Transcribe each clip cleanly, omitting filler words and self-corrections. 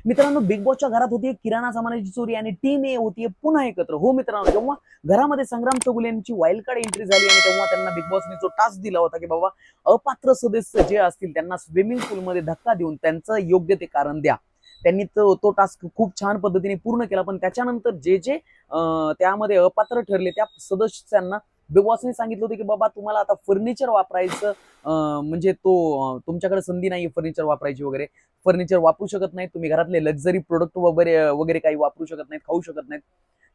मित्रांनो, बिग बॉसच्या घरात होती किराणा सामानाची चोरी आणि टीम ए होतीये पुन्हा एकत्र. हो मित्रांनो, जेव्हा घरामध्ये संग्राम चौगुले यांची वाईल्ड कार्ड एंट्री झाली आणि तेव्हा त्यांना बिग बॉसने जो टास्क दिला होता की बाबा अपात्र सदस्य जे असतील त्यांना स्विमिंग पूलमध्ये धक्का देऊन त्यांचं योग्य ते कारण द्या. त्यांनी तो टास्क खूप छान पद्धतीने पूर्ण केला. पण त्याच्यानंतर जे जे त्यामध्ये अपात्र ठरले त्या सदस्यांना बिग बॉसने सांगितलं होतं की बाबा तुम्हाला आता फर्निचर वापरायचं, म्हणजे तो तुमच्याकडे संधी नाही फर्निचर वापरायची वगैरे, फर्निचर वापरू शकत नाही तुम्ही, घरातले लक्झरी प्रोडक्ट वगैरे वगैरे काही वापरू शकत नाहीत, खाऊ शकत नाहीत.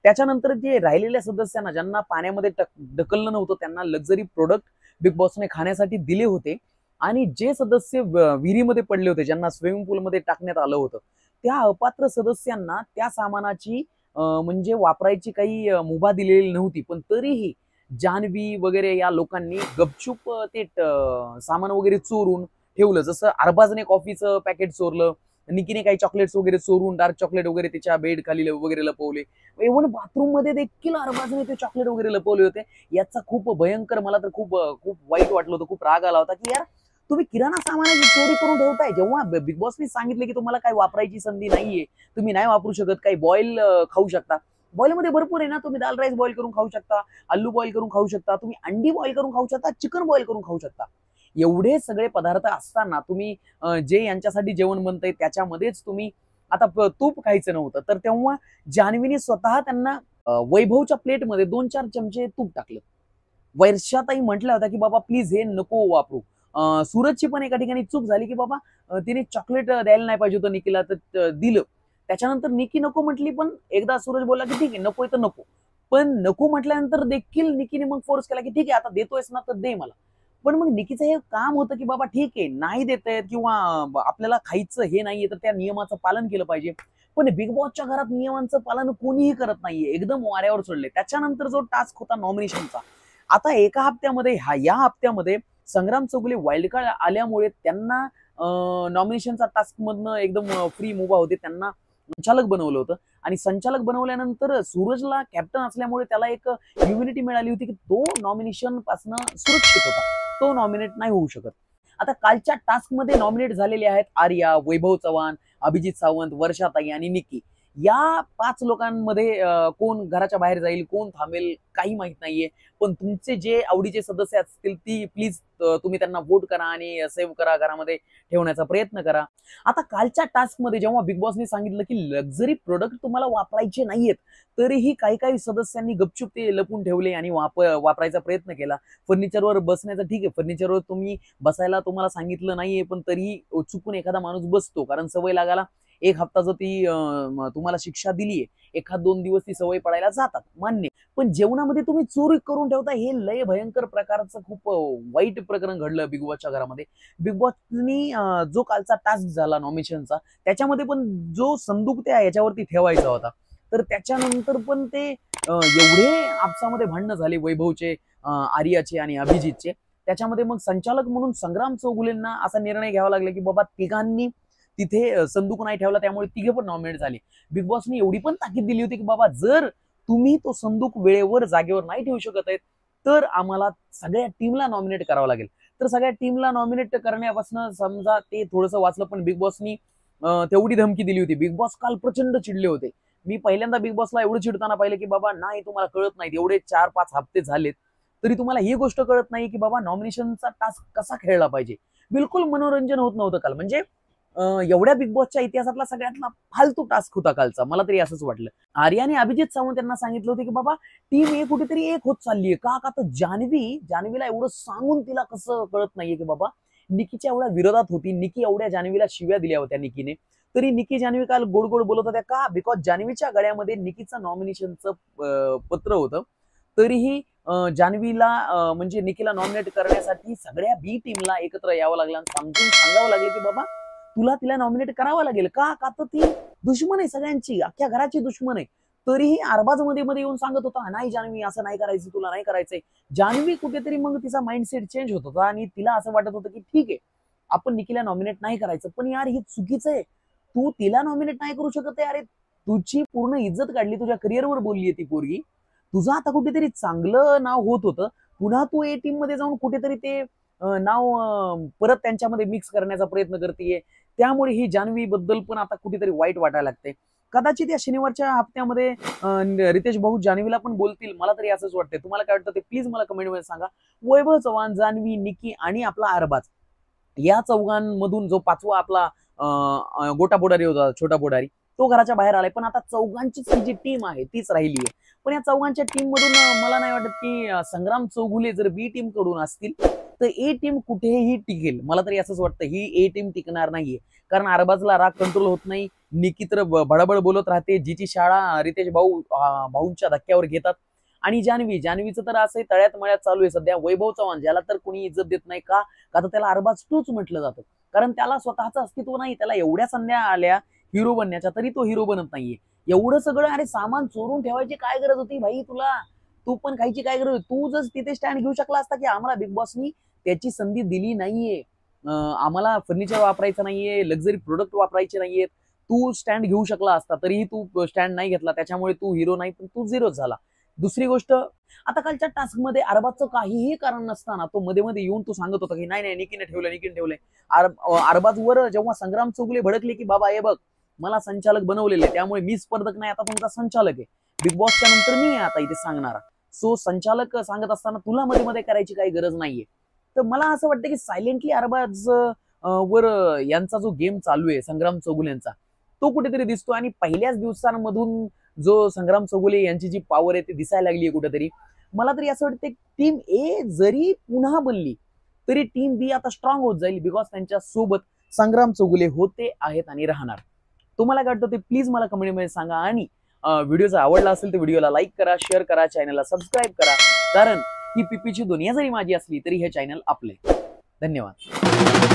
त्याच्यानंतर जे राहिलेल्या सदस्यांना ज्यांना पाण्यामध्ये ढकललं नव्हतं त्यांना लक्झरी प्रोडक्ट बिग बॉसने खाण्यासाठी दिले होते. आणि जे सदस्य विहिरीमध्ये पडले होते, ज्यांना स्विमिंग पूलमध्ये टाकण्यात आलं होतं, त्या अपात्र सदस्यांना त्या सामानाची म्हणजे वापरायची काही मुभा दिलेली नव्हती. पण तरीही जान्हवी वगैरे या लोकांनी गपचूप ते सामान वगैरे चोरून ठेवलं. जसं अरबाजने कॉफीचं पॅकेट चोरलं, निकीने काही चॉकलेट्स वगैरे चोरून डार्क चॉकलेट वगैरे त्याच्या बेड खाली वगैरे लपवले. इव्हन बाथरूम मध्ये देखील अरबाजने ते चॉकलेट वगैरे लपवले होते. याचा खूप भयंकर, मला तर खूप खूप वाईट वाटलं होतं, खूप राग आला होता की यार तुम्ही किराणा सामानाची चोरी करून ठेवताय. जेव्हा बिग बॉसने सांगितले की तुम्हाला काही वापरायची संधी नाहीये, तुम्ही नाही वापरू शकत, काही बॉईल खाऊ शकता. बॉईल मध्ये भरपूर आहे ना, तुम्ही दाल राईस बॉईल करून खाऊ शकता, आलू बॉईल करून खाऊ शकता, तुम्ही अंडी बॉईल करून खाऊ शकता, चिकन बॉईल करून खाऊ शकता. एवढे सगळे पदार्थ असताना तुम्ही जे यांच्यासाठी जेवण बनतंय त्याच्यामध्येच तुम्ही आता तूप खायचं नव्हतं. तर तेव्हा जान्हवीने स्वतः त्यांना वैभवच्या प्लेटमध्ये 2-4 चमचे तूप टाकलं. वर्षाताई म्हटल्या होत्या की बाबा प्लीज हे नको वापरू. सूरजची पण एका ठिकाणी चूक झाली की बाबा तिने चॉकलेट द्यायला नाही पाहिजे होतं निकीला, तर दिलं. त्याच्यानंतर निकी नको म्हटली, पण एकदा सूरज बोलला की ठीक आहे नकोय तर नको. पण नको म्हटल्यानंतर देखील निकीने मग फोर्स केला की ठीक आहे आता देतोयस ना तर दे मला. पण मग निकीचं हे काम होतं की बाबा ठीक आहे नाही देतायत किंवा आपल्याला खायचं हे नाहीये तर त्या नियमाचं पालन केलं पाहिजे. पण बिग बॉसच्या घरात नियमांचं पालन कोणीही करत नाहीये, एकदम वाऱ्यावर सोडले. त्याच्यानंतर जो टास्क होता नॉमिनेशनचा, आता एका हप्त्यामध्ये या हप्त्यामध्ये संग्राम चौगुले वाईल्ड कार्ड आल्यामुळे त्यांना नॉमिनेशनचा टास्क मधनं एकदम फ्री मुभा होते, त्यांना संचालक बनवलं होतं. आणि संचालक बनवल्यानंतर सूरजला कॅप्टन असल्यामुळे त्याला एक इम्युनिटी मिळाली होती की तो नॉमिनेशन पासून सुरक्षित होता, तो नॉमिनेट नाही होऊ शकत. आता कालच्या टास्क मध्ये नॉमिनेट झालेले आहेत आर्या, वैभव चव्हाण, अभिजित सावंत, वर्षाताई आणि निकी. या 5 लोकांमध्ये कोण घराच्या बाहेर जाईल, कोण थांबेल काही माहित नाहीये. पण तुमचे जे आवडीचे सदस्य असतील ती प्लीज तुम्ही त्यांना वोट करा आणि सेव्ह करा, घरामध्ये ठेवण्याचा प्रयत्न करा. आता कालच्या टास्क मध्ये जेव्हा बिग बॉसने सांगितलं की लक्झरी प्रोडक्ट तुम्हाला वापरायचे नाहीयेत, तरीही काही काही सदस्यांनी गपचूप ते लपून ठेवले आणि वापरायचा प्रयत्न केला. फर्निचरवर बसण्याचं ठीक आहे, फर्निचरवर तुम्ही बसायला तुम्हाला सांगितलं नाहीये, पण तरीही चुकून एखादा माणूस बसतो, कारण सवय लागायला 1 हप्ता जर ती तुम्हाला शिक्षा दिलीये, 1-2 दिवस ती सवय पडायला जातात, मान्य. पण जेवणामध्ये तुम्ही चोरी करून ठेवता, हे लय भयंकर प्रकारचं खूप वाईट प्रकरण घडलं बिग बॉसच्या घरामध्ये. बिग बॉसनी जो कालचा टास्क झाला नॉमिनेशनचा, त्याच्यामध्ये पण जो संदूक त्या याच्यावरती ठेवायचा होता, तर त्याच्यानंतर पण ते एवढे आपसामध्ये भांडणं झाले वैभवचे, आर्याचे आणि अभिजितचे. त्याच्यामध्ये मग संचालक म्हणून संग्राम चौगुलेंना असा निर्णय घ्यावा लागला की बाबा तिघांनी तिथे संदूक नाही ठेवला, त्यामुळे तिघे पण नॉमिनेट झाले. बिग बॉसने एवढी पण ताकीद दिली होती की बाबा जर तुम्ही तो संदूक वेळेवर जागेवर नाही ठेवू शकत आहेत तर आम्हाला सगळ्या टीमला नॉमिनेट करावं लागेल. तर सगळ्या टीमला नॉमिनेट करण्यापासून समजा ते थोडंसं वाचलं, पण बिग बॉसनी तेवढी धमकी दिली होती. बिग बॉस काल प्रचंड चिडले होते. मी पहिल्यांदा बिग बॉसला एवढं चिडताना पाहिलं की बाबा नाही तुम्हाला कळत नाही, एवढे 4-5 हप्ते झालेत तरी तुम्हाला ही गोष्ट कळत नाही की बाबा नॉमिनेशनचा टास्क कसा खेळला पाहिजे. बिलकुल मनोरंजन होत नव्हतं काल. म्हणजे एवढ्या बिग बॉसच्या इतिहासातला सगळ्यातला फालतू टास्क होता कालचा, मला तरी असंच वाटलं. आर्याने अभिजित सावंत त्यांना सांगितलं होतं की बाबा टीम ए कुठेतरी एक होत चाललीये का तर जान्हवीला एवढं सांगून तिला कसं कळत नाहीये की बाबा निकीच्या एवढ्या विरोधात होती, निकी एवढ्या जान्हवीला शिव्या दिल्या होत्या निकीने, तरी निकी जान्हवी काल गोड गोड बोलत होत्या का, बिकॉज जान्हवीच्या गळ्यामध्ये निकीचं नॉमिनेशनचं पत्र होतं. तरीही जान्हवीला म्हणजे निकीला नॉमिनेट करण्यासाठी सगळ्या बी टीमला एकत्र यावं लागलं आणि समजून सांगावं लागलं की बाबा तिला नॉमिनेट करावं लागेल का तर ती दुश्मन आहे, सगळ्यांची अख्ख्या घराची दुश्मन आहे. तरीही अरबाज मध्ये येऊन सांगत होता नाही जान्हवी असं नाही करायचं, तुला नाही करायचंय. जान्हवी कुठेतरी मग तिचा माइंडसेट चेंज होत होता आणि तिला असं वाटत होतं की ठीक आहे आपण निकीला नॉमिनेट नाही करायचं, पण यार ही चुकीचं आहे. तू तिला नॉमिनेट नाही करू शकत आहे. अरे तुझी पूर्ण इज्जत काढली, तुझ्या करिअरवर बोलली ती पोरगी. तुझं आता कुठेतरी चांगलं नाव होत होतं, पुन्हा तू ए टीम मध्ये जाऊन कुठेतरी ते नाव परत त्यांच्यामध्ये मिक्स करण्याचा प्रयत्न करतेय. त्यामुळे ही जान्हवी बद्दल पण आता कुठेतरी वाईट वाटायला लागते. कदाचित या शनिवारच्या हप्त्यामध्ये रितेश भाऊ जान्हवीला पण बोलतील, मला तरी असंच वाटतंय. तुम्हाला काय वाटतं ते प्लीज मला कमेंटमध्ये सांगा. वैभव चव्हाण, जान्हवी, निकी आणि आपला अरबाज या चौघांमधून जो पाचवा आपला गोटा बोडारी होता, छोटा बोडारी, तो घराच्या बाहेर आलाय. पण आता चौघांचीच ही जी टीम आहे तीच राहिली आहे. पण या चौघांच्या टीम मधून मला नाही वाटत की संग्राम चौगुले जर बी टीम कडून असतील तर ए टीम कुठेही टिकेल. मला तरी असंच वाटतं ही ए टीम टिकणार नाहीये. कारण अरबाजला राग कंट्रोल होत नाही, निकी तर बडबड बोलत राहते, जिची शाळा रितेश भाऊंच्या धक्क्यावर घेतात. आणि जान्हवीचं तर असं तळ्यात मळ्यात चालू आहे सध्या. वैभव चव्हाण ज्याला तर कोणी इज्जत देत नाही का तर त्याला अरबाज टूच म्हटलं जातं. कारण त्याला स्वतःचं अस्तित्व नाही, त्याला एवढ्या संध्या आल्या हिरो बनण्याच्या तरी तो हिरो बनत नाहीये. एवढं सगळं अरे सामान चोरून ठेवायची काय गरज होती भाई तुला? तू पण खायची काय गरज होती? तू जर तिथे स्टँड घेऊ शकला असता की आम्हाला बिग बॉसनी त्याची संधी दिली नाहीये, आम्हाला फर्निचर वापरायचं नाहीये, लक्झरी प्रोडक्ट वापरायचे नाहीयेत, तू स्टँड घेऊ शकला असता. तरीही तू स्टँड नाही घेतला, त्याच्यामुळे तू हिरो नाही पण तू झिरोच झाला. दुसरी गोष्ट, आता कालच्या टास्क मध्ये अरबाजचं काहीही कारण नसताना तो मध्ये मध्ये येऊन तू सांगत होता की नाही नाही निकीने ठेवलंय. अरबाजवर जेव्हा संग्राम चौगुले भडकले की बाबा हे बघ मला संचालक बनवलेले, त्यामुळे मी स्पर्धक नाही, आता तुमचा संचालक आहे. बिग बॉसच्या नंतर मी आहे आता इथे सांगणारा. सो संचालक सांगत असताना तुला मध्ये मध्ये करायची काही गरज नाहीये. तर मला असं वाटतं की सायलेंटली अरबाज वर यांचा जो गेम चालू आहे संग्राम चौगुले यांचा, तो कुठेतरी दिसतो. आणि पहिल्याच दिवसांमधून जो संग्राम चौगुले यांची जी पॉवर आहे ती दिसायला लागली आहे कुठेतरी. मला तरी असं वाटतं टीम ए जरी पुन्हा बनली तरी टीम बी आता स्ट्रॉंग होत जाईल, बिकॉज त्यांच्या सोबत संग्राम चौगुले होते, आहेत आणि राहणार. तुम्हाला काय वाटतं ते प्लीज मला कमेंटमध्ये सांगा. आणि व्हिडिओ जर आवडला असेल तर व्हिडिओला लाईक करा, शेअर करा, चॅनलला सबस्क्राईब करा. कारण ही पीपीची दुनिया जरी माझी असली तरी हे चॅनल आपले. धन्यवाद.